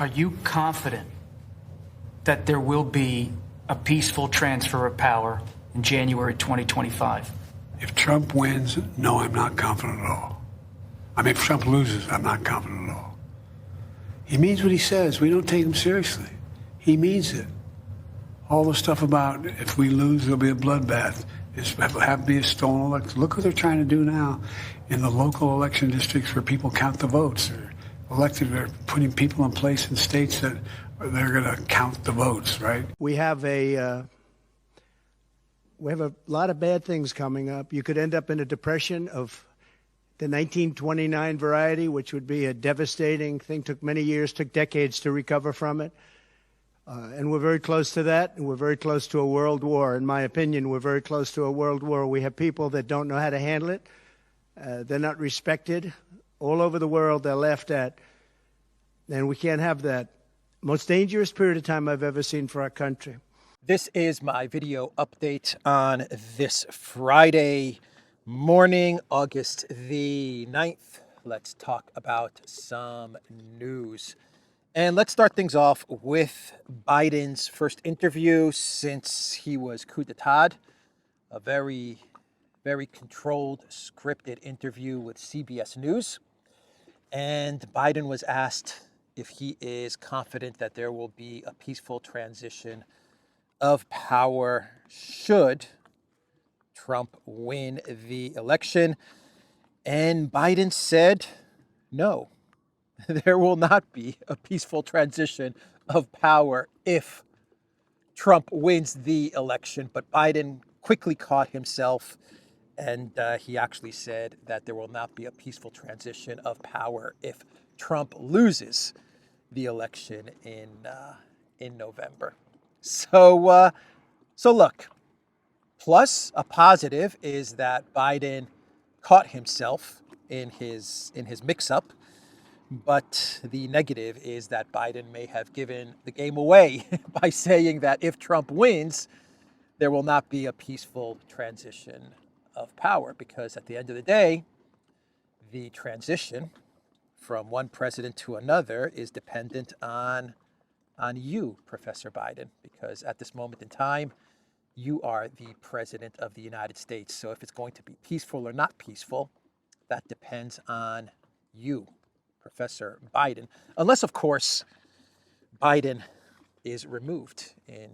Are you confident that there will be a peaceful transfer of power in January 2025? If Trump wins, no, I'm not confident at all. I mean, if Trump loses, I'm not confident at all. He means what he says. We don't take him seriously. He means it. All the stuff about if we lose, there'll be a bloodbath. Have to be a stolen election. Look what they're trying to do now in the local election districts where people count the votes. They're putting people in place in states that they're going to count the votes, right? We have a lot of bad things coming up. You could end up in a depression of the 1929 variety, which would be a devastating thing. Took many years, took decades to recover from it. And we're very close to that, and we're very close to a world war. In my opinion, we're very close to a world war. We have people that don't know how to handle it. They're not respected. All over the world, they're laughed at. And we can't have that. Most dangerous period of time I've ever seen for our country. This is my video update on this Friday morning, August the 9th. Let's talk about some news. And let's start things off with Biden's first interview since he was coup d'etat. A very, very controlled, scripted interview with CBS News. And Biden was asked if he is confident that there will be a peaceful transition of power should Trump win the election. And Biden said, no, there will not be a peaceful transition of power if Trump wins the election. But Biden quickly caught himself, and he actually said that there will not be a peaceful transition of power if Trump loses the election in November. So look, plus a positive is that Biden caught himself in his mix-up. But the negative is that Biden may have given the game away by saying that if Trump wins, there will not be a peaceful transition of power. Because at the end of the day, the transition from one president to another is dependent on you, Professor Biden. Because at this moment in time, you are the president of the United States. So if it's going to be peaceful or not peaceful, that depends on you, Professor Biden, unless, of course, Biden is removed in,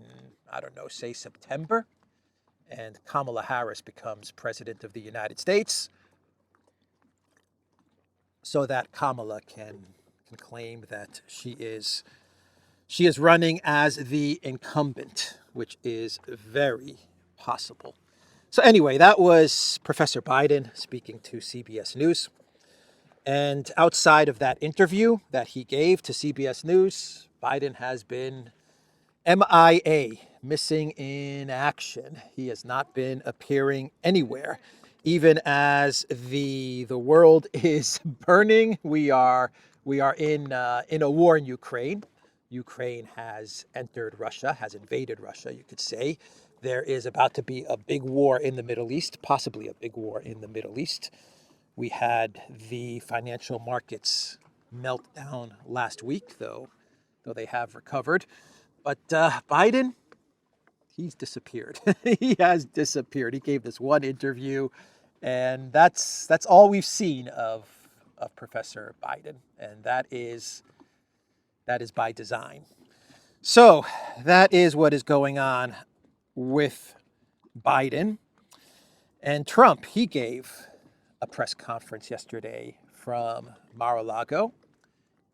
say September, and Kamala Harris becomes president of the United States, so that Kamala can claim that she is running as the incumbent, which is very possible. So anyway, that was Professor Biden speaking to CBS News. And outside of that interview that he gave to CBS News, Biden has been MIA, missing in action. He has not been appearing anywhere. Even as the world is burning, we are in a war in Ukraine. Ukraine has entered Russia, has invaded Russia, you could say. There is about to be a big war in the Middle East, possibly a big war in the Middle East. We had the financial markets meltdown last week, though they have recovered. But Biden, he's disappeared. He has disappeared. He gave this one interview, and that's all we've seen of Professor Biden, and that is by design. So that is what is going on with Biden. And Trump, he gave a press conference yesterday from Mar-a-Lago.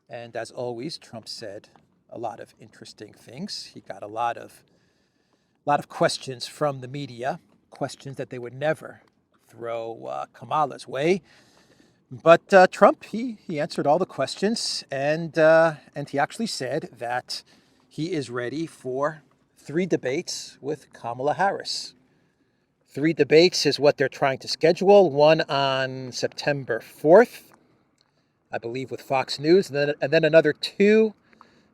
And as always, Trump said a lot of interesting things. He got a lot of questions from the media, questions that they would never throw Kamala's way. But Trump, he answered all the questions, and he actually said that he is ready for 3 debates with Kamala Harris. 3 debates is what they're trying to schedule. One on September 4th, I believe, with Fox News, and then another 2,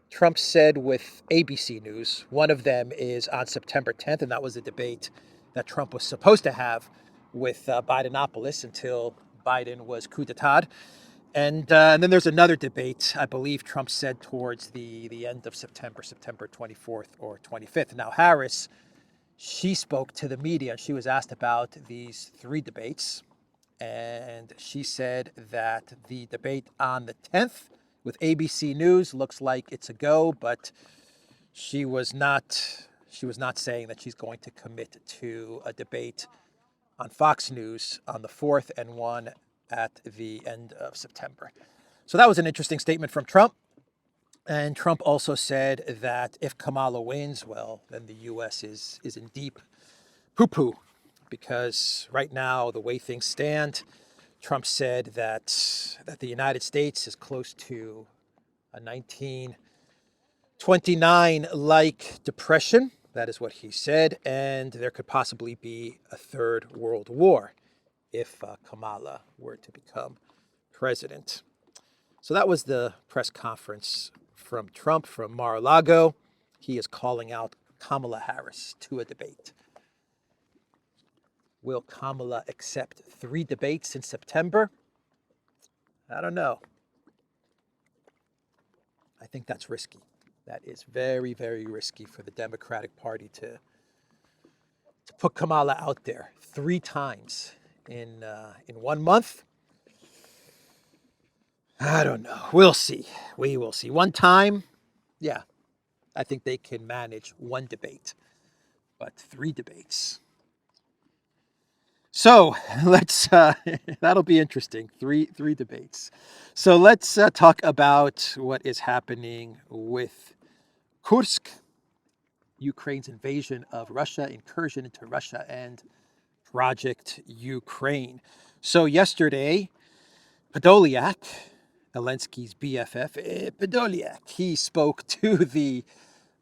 Trump said, with ABC News. One of them is on September 10th, and that was a debate that Trump was supposed to have with Bidenopolis until Biden was coup d'etat. And then there's another debate, I believe Trump said towards the end of September, September 24th or 25th. Now, Harris, she spoke to the media. She was asked about these 3 debates. And she said that the debate on the 10th with ABC News looks like it's a go, but she was not saying that she's going to commit to a debate on Fox News on the 4th and one at the end of September. So that was an interesting statement from Trump. And Trump also said that if Kamala wins, well, then the U.S. is in deep poo-poo, because right now, the way things stand, Trump said that the United States is close to a 1929-like depression. That is what he said, and there could possibly be a 3rd World War if Kamala were to become president. So that was the press conference from Trump from Mar-a-Lago. He is calling out Kamala Harris to a debate. Will Kamala accept 3 debates in September? I don't know. I think that's risky. That is very, very risky for the Democratic Party to put Kamala out there 3 times in 1 month. I don't know. We'll see. We will see. One time, yeah, I think they can manage 1 debate, but 3 debates. So let's, that'll be interesting. Three debates. So let's talk about what is happening with Kursk, Ukraine's invasion of Russia, incursion into Russia, and Project Ukraine. So yesterday, Podolyak, Zelensky's BFF, Podolyak, he spoke to the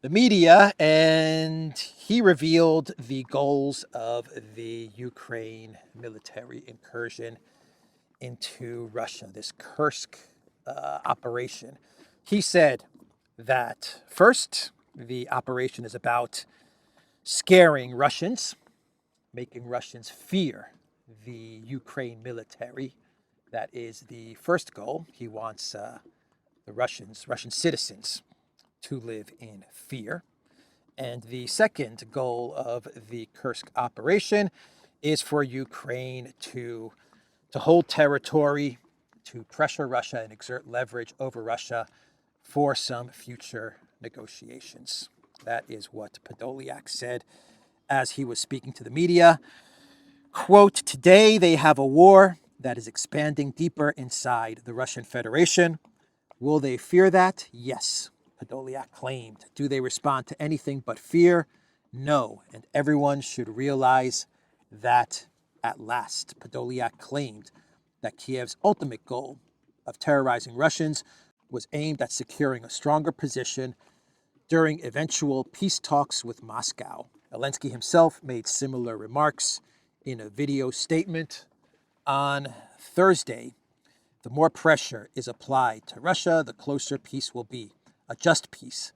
media, and he revealed the goals of the Ukraine military incursion into Russia, this Kursk operation. He said that first, the operation is about scaring Russians, making Russians fear the Ukraine military. That is the first goal. He wants the Russian citizens to live in fear. And the second goal of the Kursk operation is for Ukraine to hold territory, to pressure Russia and exert leverage over Russia for some future negotiations. That is what Podolyak said as he was speaking to the media. Quote, "Today they have a war that is expanding deeper inside the Russian Federation. Will they fear that? Yes," Podolyak claimed. Do they respond to anything but fear? No, and everyone should realize that at last. Podolyak claimed that Kiev's ultimate goal of terrorizing Russians was aimed at securing a stronger position during eventual peace talks with Moscow. Zelensky himself made similar remarks in a video statement on Thursday. The more pressure is applied to Russia, the closer peace will be. A just peace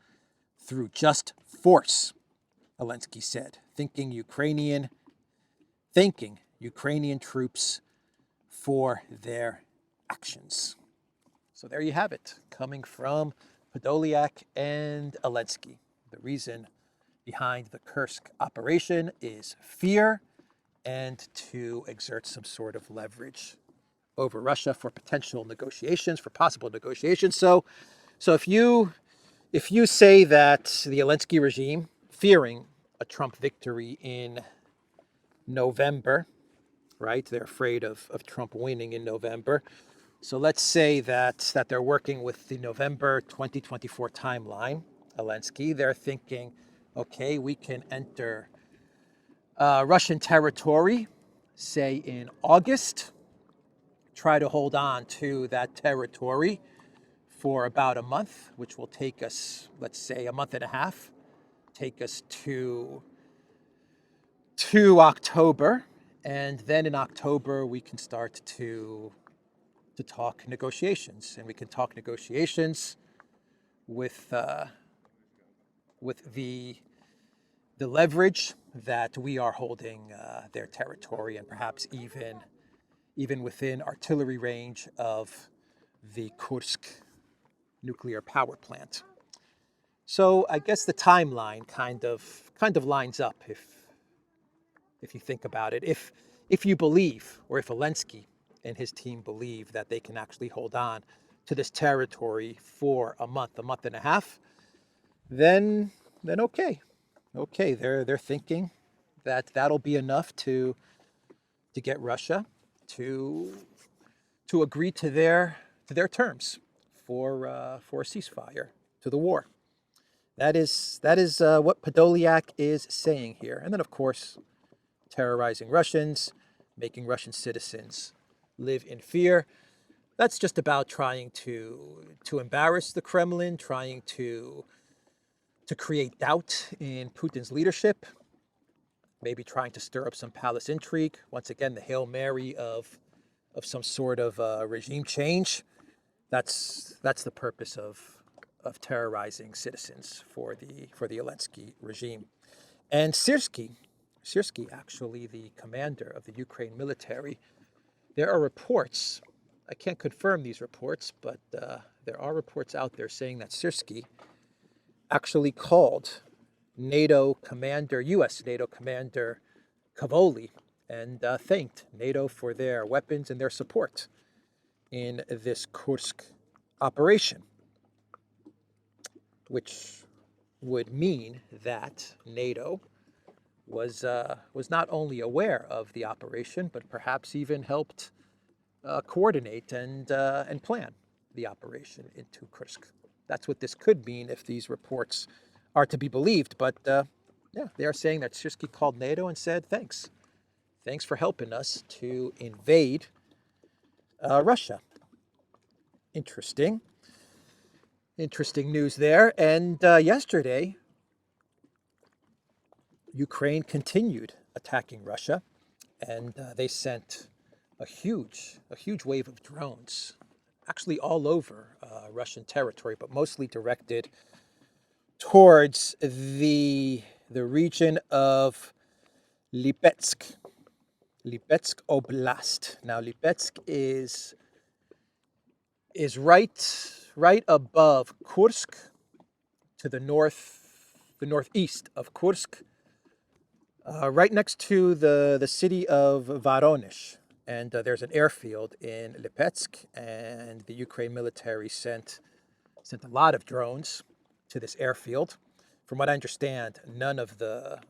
through just force, Zelensky said, thanking Ukrainian troops for their actions. So there you have it, coming from Podolyak and Zelensky. The reason behind the Kursk operation is fear and to exert some sort of leverage over Russia for potential negotiations, for possible negotiations. So if you say that the Zelensky regime, fearing a Trump victory in November, right? They're afraid of Trump winning in November. So let's say that they're working with the November 2024 timeline, Zelensky. They're thinking, okay, we can enter Russian territory, say in August, try to hold on to that territory for about a month, which will take us, let's say, a month and a half, take us to October. And then in October, we can start to talk negotiations. And we can talk negotiations with the leverage that we are holding their territory, and perhaps even within artillery range of the Kursk nuclear power plant. So I guess the timeline kind of lines up if you think about it. If you believe, or if Zelensky and his team believe that they can actually hold on to this territory for a month and a half, then okay, they're thinking that that'll be enough to get Russia to agree to their terms for a ceasefire to the war. That is what Podolyak is saying here. And then, of course, terrorizing Russians, making Russian citizens live in fear. That's just about trying to embarrass the Kremlin, trying to create doubt in Putin's leadership, maybe trying to stir up some palace intrigue. Once again, the Hail Mary of some sort of regime change. That's the purpose of terrorizing citizens for the Zelensky regime. And Syrsky, actually the commander of the Ukraine military, there are reports, I can't confirm these reports, but there are reports out there saying that Syrsky actually called U.S. NATO commander Cavoli and thanked NATO for their weapons and their support in this Kursk operation, which would mean that NATO was not only aware of the operation, but perhaps even helped coordinate and plan the operation into Kursk. That's what this could mean if these reports are to be believed. But yeah, they are saying that Syrsky called NATO and said, thanks for helping us to invade Russia. Interesting news there. And yesterday, Ukraine continued attacking Russia, and they sent a huge wave of drones, actually all over Russian territory, but mostly directed towards the region of Lipetsk Oblast. Now, Lipetsk is right above Kursk, to the northeast of Kursk, right next to the city of Voronezh. And there's an airfield in Lipetsk, and the Ukraine military sent a lot of drones to this airfield. From what I understand, none of the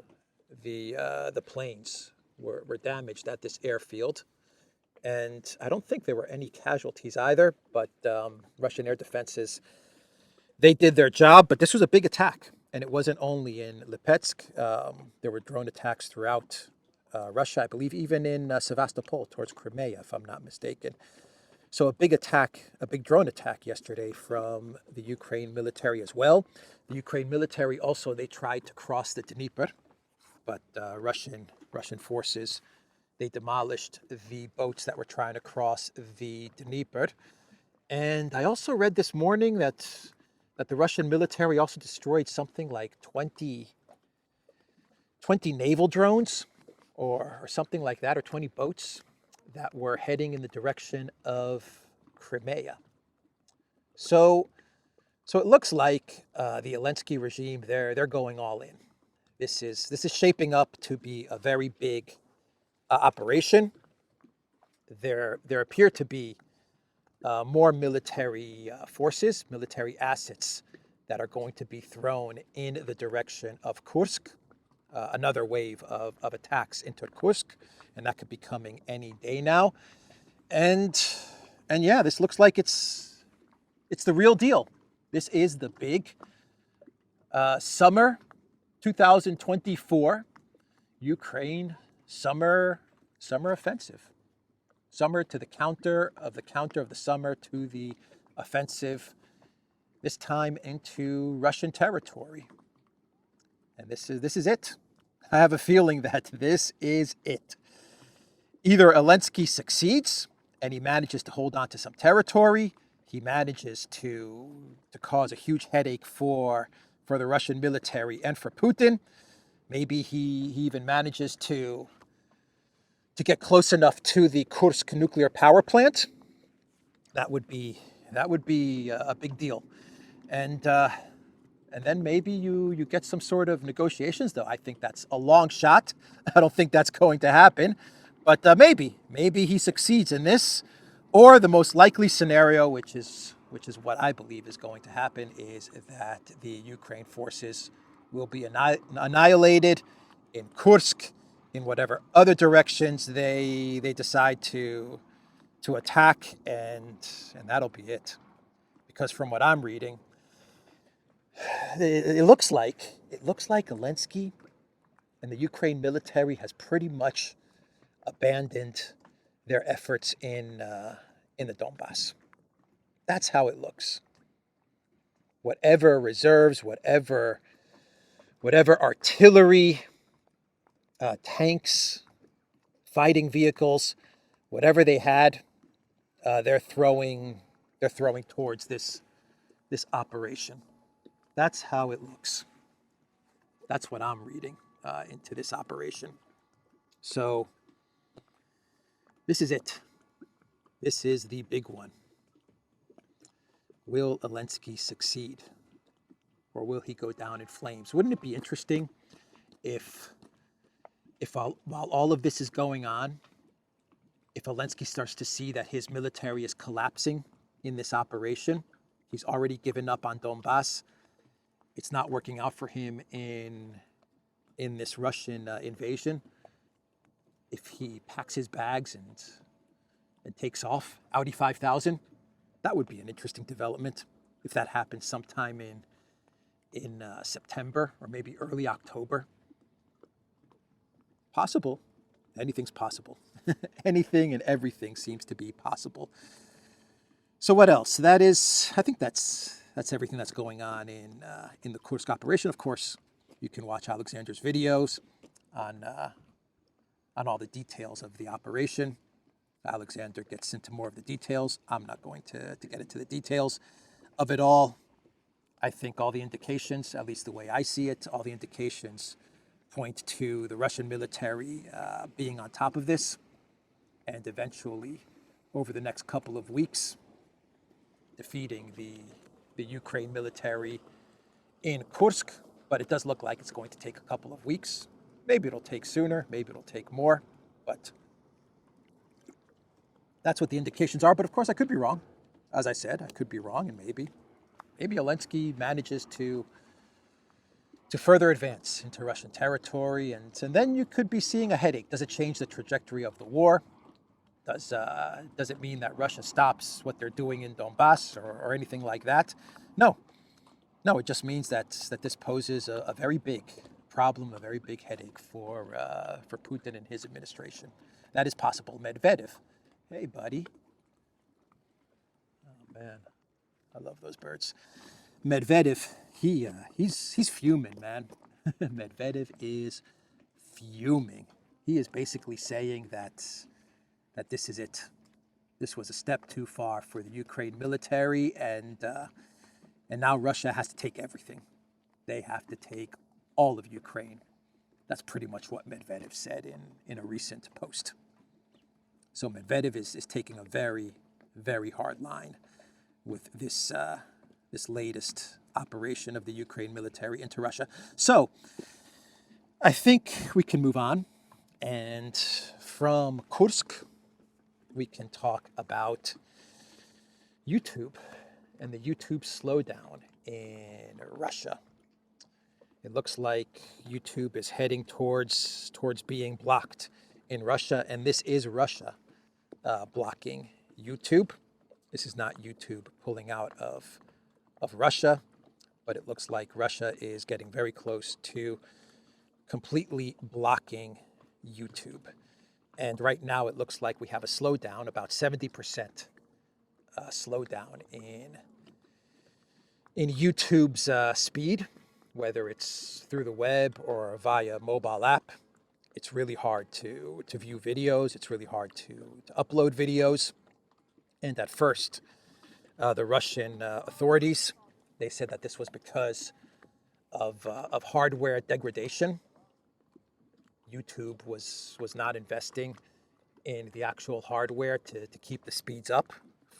planes were damaged at this airfield, and I don't think there were any casualties either. But Russian air defenses, they did their job. But this was a big attack, and it wasn't only in Lipetsk. There were drone attacks throughout Russia, I believe even in Sevastopol towards Crimea, if I'm not mistaken. So a big drone attack yesterday from the Ukraine military as well. The Ukraine military also, they tried to cross the Dnieper, but Russian forces, they demolished the boats that were trying to cross the Dnieper. And I also read this morning that the Russian military also destroyed something like 20 naval drones, or something like that, or 20 boats that were heading in the direction of Crimea. So it looks like the Zelensky regime, they're going all in. This is shaping up to be a very big operation. There appear to be more military forces, military assets that are going to be thrown in the direction of Kursk. Another wave of attacks into Kursk, and that could be coming any day now. And yeah, this looks like it's the real deal. This is the big summer 2024 Ukraine summer offensive. Summer to the counter of the summer to the offensive, this time into Russian territory. And this is it. I have a feeling that this is it. Either Zelensky succeeds and he manages to hold on to some territory, he manages to cause a huge headache for the Russian military and for Putin. Maybe he even manages to get close enough to the Kursk nuclear power plant. That would be That would be a big deal. And then maybe you get some sort of negotiations, though. I think that's a long shot. I don't think that's going to happen. But maybe he succeeds in this. Or the most likely scenario, which is what I believe is going to happen, is that the Ukraine forces will be annihilated in Kursk, in whatever other directions they decide to attack, and that'll be it. Because from what I'm reading, it looks like Zelensky and the Ukraine military has pretty much abandoned their efforts in the Donbass. That's how it looks. Whatever reserves, whatever artillery, tanks, fighting vehicles, whatever they had, they're throwing towards this operation. That's how it looks. That's what I'm reading into this operation. So this is it. This is the big one. Will Zelensky succeed? Or will he go down in flames? Wouldn't it be interesting if while all of this is going on, if Zelensky starts to see that his military is collapsing in this operation, he's already given up on Donbass, it's not working out for him in this Russian invasion, if he packs his bags and takes off, Audi 5000, that would be an interesting development if that happens sometime in September or maybe early October. Possible. Anything's possible. Anything and everything seems to be possible. So what else? I think that's everything that's going on in the Kursk operation. Of course, you can watch Alexander's videos on all the details of the operation. Alexander gets into more of the details. I'm not going to get into the details of it all. I think all the indications, at least the way I see it, all the indications point to the Russian military being on top of this, and eventually, over the next couple of weeks, defeating the Ukraine military in Kursk. But it does look like it's going to take a couple of weeks. Maybe it'll take sooner, maybe it'll take more, but that's what the indications are. But of course, I could be wrong. As I said, I could be wrong, and maybe Zelensky manages to further advance into Russian territory, and then you could be seeing a headache. Does it change the trajectory of the war? Does it mean that Russia stops what they're doing in Donbass or anything like that? No, it just means that this poses a very big problem, a very big headache for Putin and his administration. That is possible. Medvedev, hey buddy. Oh man, I love those birds. Medvedev, he's fuming, man. Medvedev is fuming. He is basically saying that this is it. This was a step too far for the Ukraine military, and now Russia has to take everything. They have to take all of Ukraine. That's pretty much what Medvedev said in a recent post. So Medvedev is taking a very, very hard line with this latest operation of the Ukraine military into Russia. So I think we can move on. And from Kursk, we can talk about YouTube and the YouTube slowdown in Russia. It looks like YouTube is heading towards being blocked in Russia, and this is Russia blocking YouTube. This is not YouTube pulling out of Russia, but it looks like Russia is getting very close to completely blocking YouTube. And right now it looks like we have a slowdown, about 70% slowdown in YouTube's speed, whether it's through the web or via mobile app. It's really hard to view videos. It's really hard to upload videos. And at first, the Russian authorities, they said that this was because of hardware degradation. YouTube was not investing in the actual hardware to keep the speeds up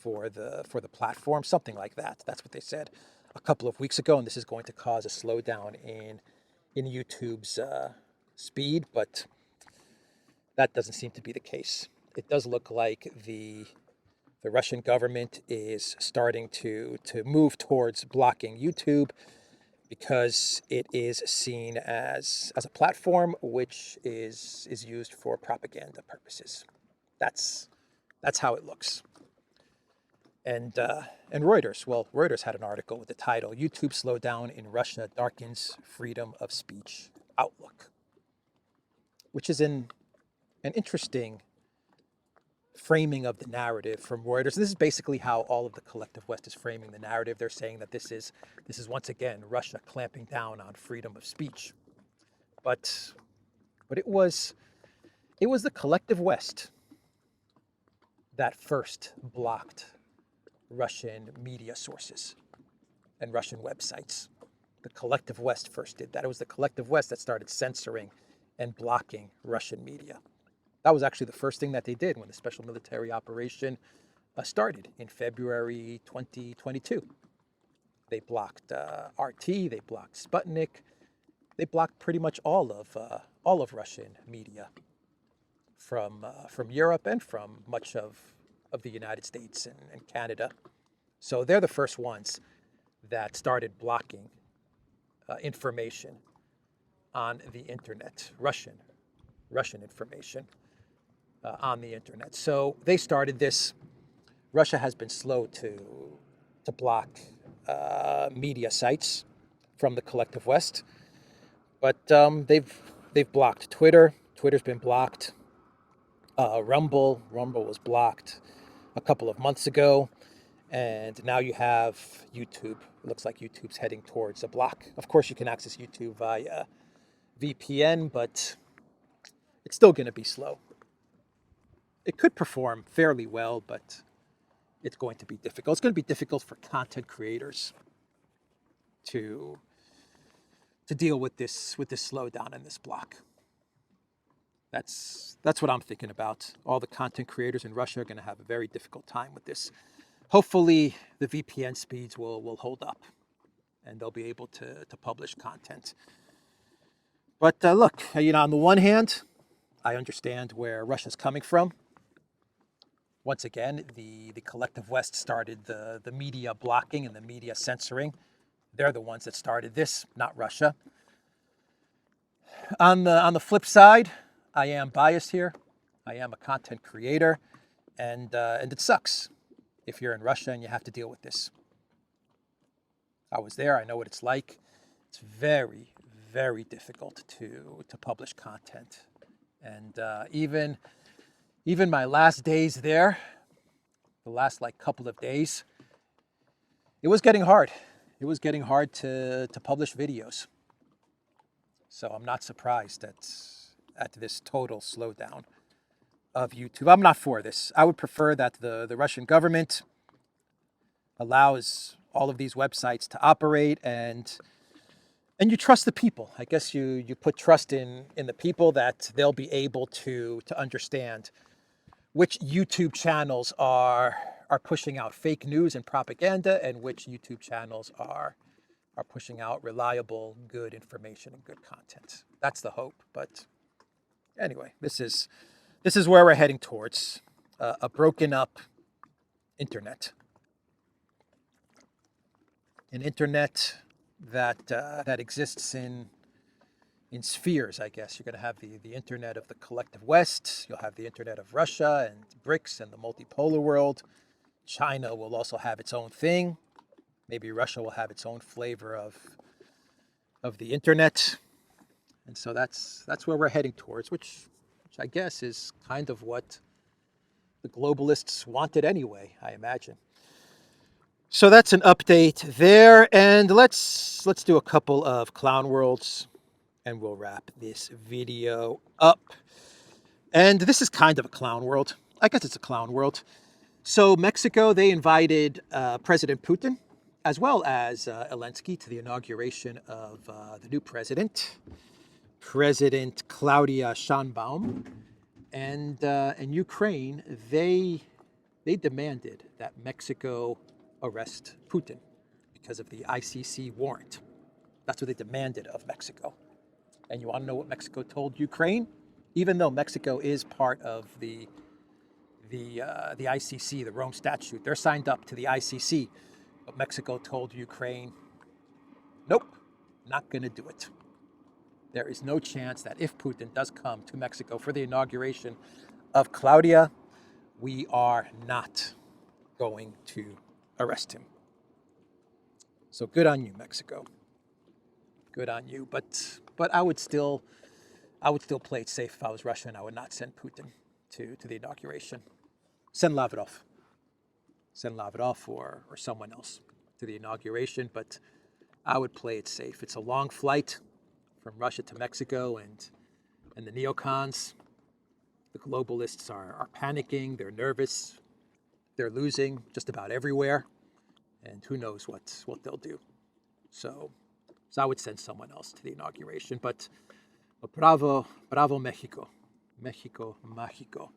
for the platform, something like that. That's what they said a couple of weeks ago, and this is going to cause a slowdown in YouTube's speed, but that doesn't seem to be the case. It does look like the Russian government is starting to move towards blocking YouTube because it is seen as a platform which is used for propaganda purposes. That's how it looks. And Reuters, well, Reuters had an article with the title, YouTube Slowdown in Russia Darkens Freedom of Speech Outlook, which is an interesting framing of the narrative from Reuters. This is basically how all of the collective West is framing the narrative. They're saying that this is once again Russia clamping down on freedom of speech. But it was the collective West that first blocked Russian media sources and Russian websites. The collective West first did that. It was the collective West that started censoring and blocking Russian media. That was actually the first thing that they did when the special military operation started in February 2022. They blocked RT, they blocked Sputnik, they blocked pretty much all of Russian media from Europe and from much of the United States and Canada. So they're the first ones that started blocking information on the internet, Russian information on the internet. So they started this. Russia has been slow to block media sites from the collective West, but they've blocked Twitter. Twitter's been blocked. Rumble was blocked a couple of months ago, and now you have YouTube. It looks like YouTube's heading towards a block. Of course, you can access YouTube via VPN, but it's still going to be slow. It could perform fairly well, but it's going to be difficult. It's going to be difficult for content creators to deal with this slowdown and this block. That's what I'm thinking about. All the content creators in Russia are going to have a very difficult time with this. Hopefully, the VPN speeds will hold up, and they'll be able to publish content. But look, on the one hand, I understand where Russia's coming from. Once again, the collective West started the media blocking and the media censoring. They're the ones that started this, not Russia. On the flip side, I am biased here. I am a content creator, and it sucks if you're in Russia and you have to deal with this. I was there. I know what it's like. It's very, very difficult to publish content, and even my last days there, the last couple of days, it was getting hard. It was getting hard to publish videos. So I'm not surprised at this total slowdown of YouTube. I'm not for this. I would prefer that the Russian government allows all of these websites to operate, and you trust the people. I guess you put trust in the people that they'll be able to understand which YouTube channels are pushing out fake news and propaganda, and which YouTube channels are pushing out reliable, good information and good content. That's the hope. But anyway, this is where we're heading towards, a broken up internet. An internet that exists in spheres, I guess. You're going to have the internet of the collective West. You'll have the internet of Russia and BRICS and the multipolar world. China will also have its own thing. Maybe Russia will have its own flavor of the internet. And so that's where we're heading towards, which I guess is kind of what the globalists wanted anyway, I imagine. So that's an update there, and let's do a couple of clown worlds, and we'll wrap this video up. And this is kind of a clown world. I guess it's a clown world. So Mexico, they invited President Putin as well as Zelensky to the inauguration of the new president, President Claudia Sheinbaum. And Ukraine, they they demanded that Mexico arrest Putin because of the ICC warrant. That's what they demanded of Mexico. And you want to know what Mexico told Ukraine? Even though Mexico is part of the ICC, the Rome Statute, they're signed up to the ICC. But Mexico told Ukraine, nope, not going to do it. There is no chance that if Putin does come to Mexico for the inauguration of Claudia, we are not going to arrest him. So good on you, Mexico. Good on you. But I would still play it safe if I was Russia, and I would not send Putin to the inauguration. Send Lavrov. Send Lavrov or someone else to the inauguration, but I would play it safe. It's a long flight from Russia to Mexico, and the neocons, the globalists are panicking, they're nervous, they're losing just about everywhere, and who knows what they'll do. So I would send someone else to the inauguration, but bravo Mexico. Mexico, Mágico.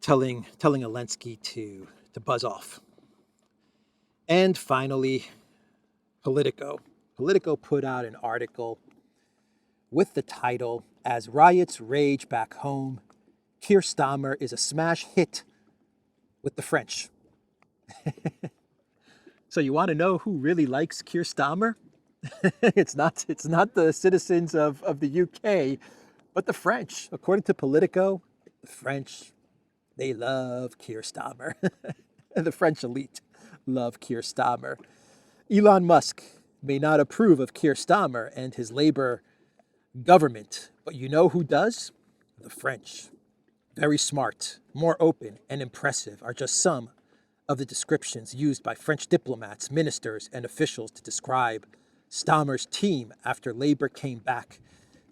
Telling Zelensky to buzz off. And finally, Politico. Politico put out an article with the title, "As Riots Rage Back Home, Keir Starmer is a smash hit with the French." So you want to know who really likes Keir Starmer? It's not the citizens of the UK, but the French. According to Politico, the French, they love Keir Starmer. The French elite love Keir Starmer. Elon Musk may not approve of Keir Starmer and his Labour government, but you know who does? The French. Very smart, more open, and impressive are just some of the descriptions used by French diplomats, ministers, and officials to describe Starmer's team after Labour came back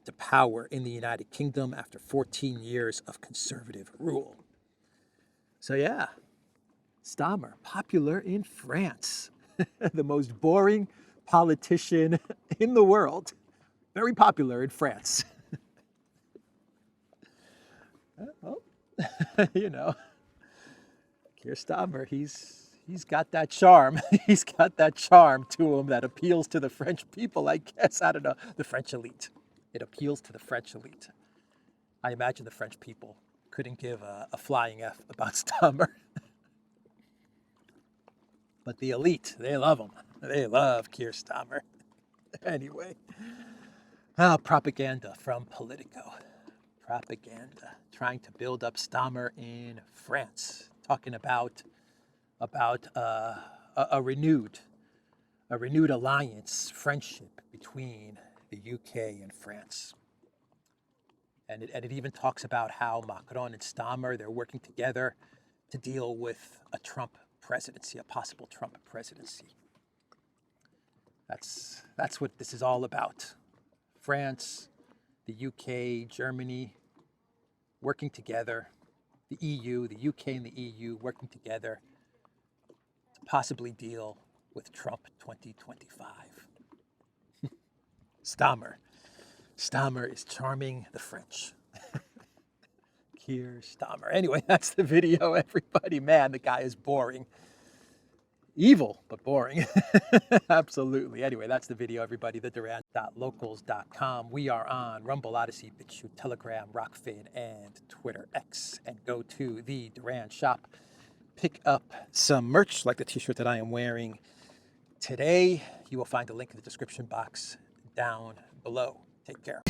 to power in the United Kingdom after 14 years of conservative rule. So yeah, Starmer, popular in France. The most boring politician in the world. Very popular in France. Well, you know, Keir Starmer, he's got that charm. He's got that charm to him that appeals to the French people, I guess. I don't know, the French elite. It appeals to the French elite. I imagine the French people couldn't give a flying F about Starmer. But the elite, they love him. They love Keir Starmer. Anyway, propaganda from Politico. Propaganda, trying to build up Starmer in France, talking about a renewed alliance, friendship between the UK and France. And it even talks about how Macron and Starmer, they're working together to deal with a Trump presidency, a possible Trump presidency. That's what this is all about. France, the UK, Germany, working together. The EU, the UK and the EU working together to possibly deal with Trump 2025. Starmer is charming the French. Keir Starmer. Anyway, that's the video, everybody. Man, the guy is boring. Evil, but boring. Absolutely. Anyway, that's the video, everybody. TheDurant.locals.com. We are on Rumble, Odyssey, BitChute, Telegram, Rockfin, and Twitter X. And go to the Durant shop. Pick up some merch like the t-shirt that I am wearing today. You will find a link in the description box down below. Take care.